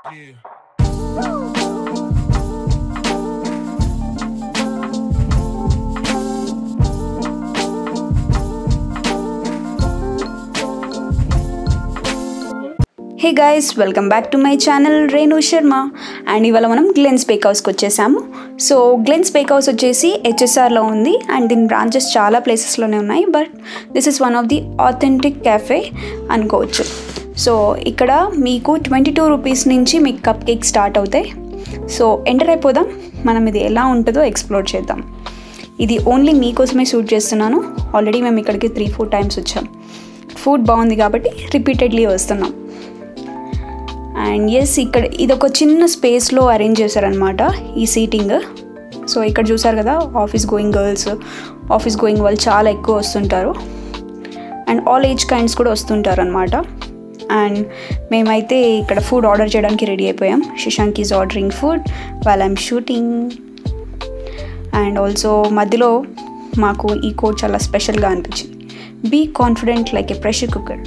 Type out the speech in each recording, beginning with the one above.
Hey guys, welcome back to my channel Renu Sharma and ఇవాళ మనం glance bake హౌస్కి వచ్చేసాము. సో గ్లెన్స్ బేక్ హౌస్ వచ్చేసి హెచ్ఎస్ఆర్లో ఉంది అండ్ దీని బ్రాంచెస్ చాలా ప్లేసెస్లోనే ఉన్నాయి, but this is one of the authentic cafe అనుకోవచ్చు. సో ఇక్కడ మీకు 22 రూపీస్ నుంచి మీకు కప్ కేక్ స్టార్ట్ అవుతాయి. సో ఎంటర్ అయిపోదాం, మనం ఇది ఎలా ఉంటుందో ఎక్స్ప్లోర్ చేద్దాం. ఇది ఓన్లీ మీకోసమే షూట్ చేస్తున్నాను. ఆల్రెడీ మేము ఇక్కడికి 3-4 టైమ్స్ వచ్చాం. ఫుడ్ బాగుంది కాబట్టి రిపీటెడ్లీ వస్తున్నాం. అండ్ ఎస్, ఇక్కడ ఇదొక చిన్న స్పేస్లో అరేంజ్ చేశారనమాట ఈ సీటింగ్. సో ఇక్కడ చూసారు కదా, office going girls, office going వాళ్ళు చాలా ఎక్కువ వస్తుంటారు అండ్ ఆల్ ఏజ్ కైండ్స్ కూడా వస్తుంటారు అనమాట. అండ్ మేమైతే ఇక్కడ ఫుడ్ ఆర్డర్ చేయడానికి రెడీ అయిపోయాం. Shashank is ordering food while I'm shooting. And also మధ్యలో మాకు ఈ కోడ్ చాలా స్పెషల్గా అనిపించింది. Be confident like a pressure cooker,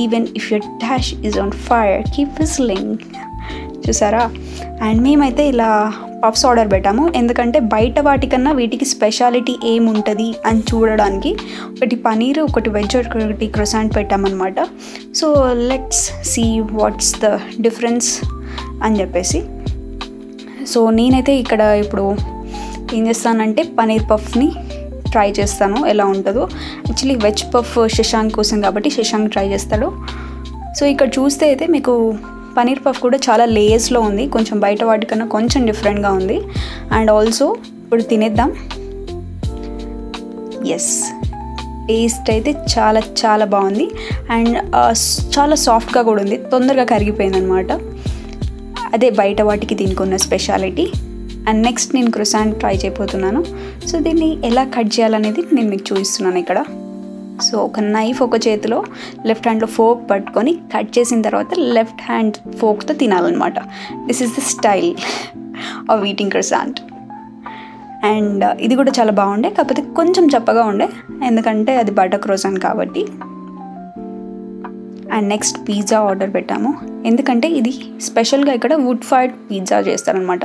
even if your dash is on fire keep whistling. చూసారా? అండ్ మేమైతే ఇలా పఫ్స్ ఆర్డర్ పెట్టాము, ఎందుకంటే బయట వాటికన్నా వీటికి స్పెషాలిటీ ఏముంటుంది అని చూడడానికి. ఒకటి పనీర్, ఒకటి వెజ్, ఒకటి క్రోసాంట్ పెట్టామన్నమాట. So let's see what's the difference అని చెప్పేసి. సో నేనైతే ఇక్కడ ఇప్పుడు ఏం చేస్తానంటే పనీర్ పఫ్ని ట్రై చేస్తాను ఎలా ఉంటుందో. యాక్చువల్లీ వెజ్ పఫ్ శశాంక్ కోసం కాబట్టి శశాంక్ ట్రై చేస్తాడు. సో ఇక్కడ చూస్తే అయితే మీకు పనీర్ పఫ్ కూడా చాలా లేయర్స్లో ఉంది, కొంచెం బయట వాటికన్నా కొంచెం డిఫరెంట్గా ఉంది. అండ్ ఆల్సో ఇప్పుడు తినేద్దాం. ఎస్, టేస్ట్ అయితే చాలా చాలా బాగుంది అండ్ చాలా సాఫ్ట్గా కూడా ఉంది, తొందరగా కరిగిపోయింది అనమాట. అదే బయట వాటికి దీనికి ఉన్న స్పెషాలిటీ. అండ్ నెక్స్ట్ నేను క్రోసాంట్ ట్రై చేయబోతున్నాను. సో దీన్ని ఎలా కట్ చేయాలనేది నేను మీకు చూపిస్తున్నాను ఇక్కడ. సో ఒక నైఫ్ ఒక చేతిలో, లెఫ్ట్ హ్యాండ్లో ఫోర్క్ పట్టుకొని కట్ చేసిన తర్వాత లెఫ్ట్ హ్యాండ్ ఫోర్క్తో తినాలన్నమాట. This is the style of eating croissant. And ఇది కూడా చాలా బాగుండే, కాకపోతే కొంచెం చప్పగా ఉండే, ఎందుకంటే అది బటర్ క్రోసాంట్ కాబట్టి. అండ్ నెక్స్ట్ పిజ్జా ఆర్డర్ పెట్టాము, ఎందుకంటే ఇది స్పెషల్గా ఇక్కడ వుడ్ ఫైర్డ్ పిజ్జా చేస్తారనమాట.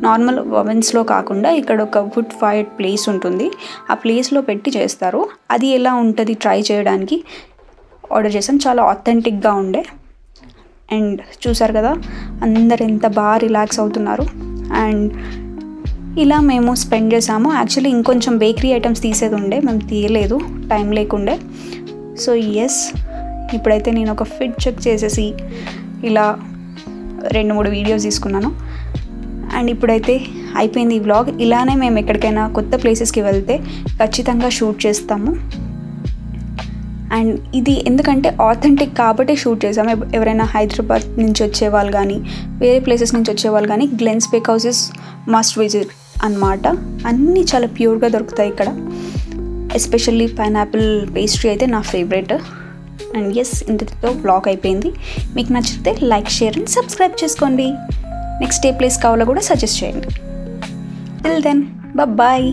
నార్మల్ ఓవెన్స్లో కాకుండా ఇక్కడ ఒక వుడ్ ఫైర్డ్ ప్లేస్ ఉంటుంది, ఆ ప్లేస్లో పెట్టి చేస్తారు. అది ఎలా ఉంటుంది ట్రై చేయడానికి ఆర్డర్ చేసాం. చాలా ఆథెంటిక్గా ఉండే. అండ్ చూసారు కదా అందరు ఎంత బాగా రిలాక్స్ అవుతున్నారు. అండ్ ఇలా మేము స్పెండ్ చేసాము. యాక్చువల్లీ ఇంకొంచెం బేకరీ ఐటమ్స్ తీసేది ఉండే, మేము తీయలేదు, టైం లేకుండే. సో ఎస్, ఇప్పుడైతే నేను ఒక ఫిట్ చెక్ చేసేసి ఇలా 2-3 వీడియోస్ తీసుకున్నాను. అండ్ ఇప్పుడైతే అయిపోయింది ఈ వ్లాగ్. ఇలానే మేము ఎక్కడికైనా కొత్త ప్లేసెస్కి వెళ్తే ఖచ్చితంగా షూట్ చేస్తాము. అండ్ ఇది ఎందుకంటే ఆథెంటిక్ కాబట్టి షూట్ చేసాము. ఎవరైనా హైదరాబాద్ నుంచి వచ్చేవాళ్ళు కానీ వేరే ప్లేసెస్ నుంచి వచ్చేవాళ్ళు కానీ Glen's bake house is must visit అన్నమాట. అన్నీ చాలా ప్యూర్గా దొరుకుతాయి ఇక్కడ. ఎస్పెషల్లీ పైనాపిల్ పేస్ట్రీ అయితే నా ఫేవరెట్. అండ్ ఎస్, ఇంతటితో బ్లాగ్ అయిపోయింది. మీకు నచ్చితే లైక్, షేర్ అండ్ సబ్స్క్రైబ్ చేసుకోండి. నెక్స్ట్ ఏ ప్లేస్ కావాలో కూడా సజెస్ట్ చేయండి. Till then bye.